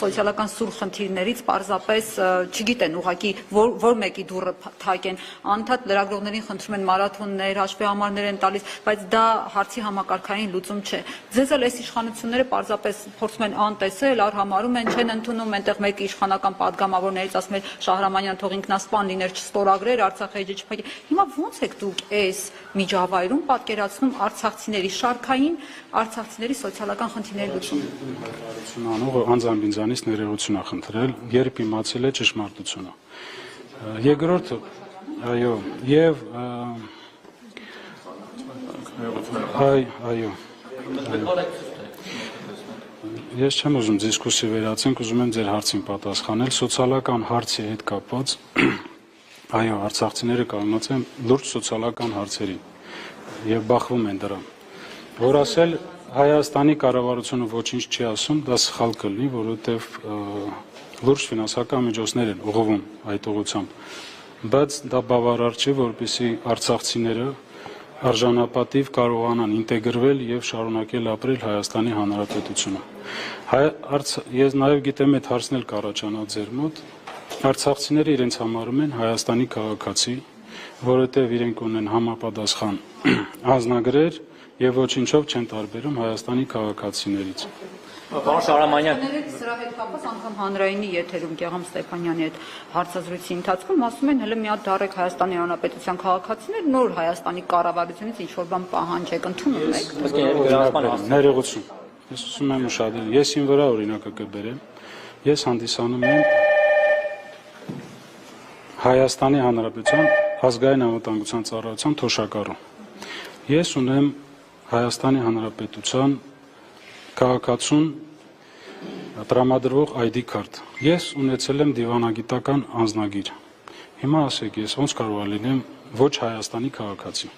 սոցիալական սուր խնդիրներից պարզապես չգիտեն ուղղակի որ մեկի դուռը թակեն, անդադ լրագրողներին խնդրում են մարաթոններ, հաշվեհամարներ են տալիս, բայց դա հարցի համակարգային լուծում չէ։ Ձեզ էլ այս իշխանությունները պարզապես փորձում են անտեսել, արհամարհում են, չեն ընդունում, այնտեղ մեկը իշխանական падգամավորներից ասում է Շահրամանյան թող ինքնասպան լիներ, չստորագրեր, Արցախը էջը չփակի։ Հիմա ո՞նց եք դուք այս միջավայրում պատկերացնում արցախցիների շարքային արցախցիների սոցիալական խնդիրների լուծումը։ Անողը անձամբ ինձանից ներողություն է խնդրել, երբ իմացել է ճշմարտությունը։ Երկրորդը, այո, եւ այո։ Ես չեմ ուզում դիսկուսիա վերացնենք, ուզում եմ ձեր հարցին պատասխանել, սոցիալական հարցի հետ կապված, այո, արցախցիները կանգնած են լուրջ սոցիալական հարցերի եւ բախվում են դրան։ Որ ասել Հայաստանի կառավարությունը ոչինչ չի ասում, դա սխալ կլինի, որովհետեւ լուրջ ֆինանսական միջոցներ են ուղղվում այդ ուղղությամբ, բայց դա բավարար չէ, որպեսզի արցախցիները արժանապատիվ կարողանան ինտեգրվել եւ շարունակել ապրել Հայաստանի Հանրապետությունը։ Ես նաեւ գիտեմ այդ հարցն էլ կառաջանա ձեր մոտ, արցախցիները իրենց համարում են Հայաստանի քաղաքացի, որովհետեւ իրենք ունեն համապատասխան անձնագրեր եւ ոչինչով չեն տարբերում Հայաստանի քաղաքացիներից։ Պարոն Շահրամանյան, սրա հետ կապված անգամ հանրայինի եթերում Գեգամ Ստեփանյանի հետ հարցազրույցի ընթացքում ասում են հələ մի հատ դարեք Հայաստանի Հանրապետության քաղաքացիներ, նոր Հայաստանի կառավարությունից ինչ որ բան պահանջեք, ընդունում եք։ Ներողություն։ Ես ուզում եմ ուշադրել, ես ին վրա օրինակը կբերեմ։ Ես հանդիսանում եմ Հայաստանի Հանրապետության ազգային անվտանգության ծառայության թոշակառու։ Ես ունեմ Հայաստանի Հանրապետության քաղաքացուն տրամադրվող ID քարտ։ Ես ունեցել եմ դիվանագիտական անձնագիր։ Հիմա ասեք, ես ոնց կարող եմ լինեմ ոչ Հայաստանի քաղաքացի։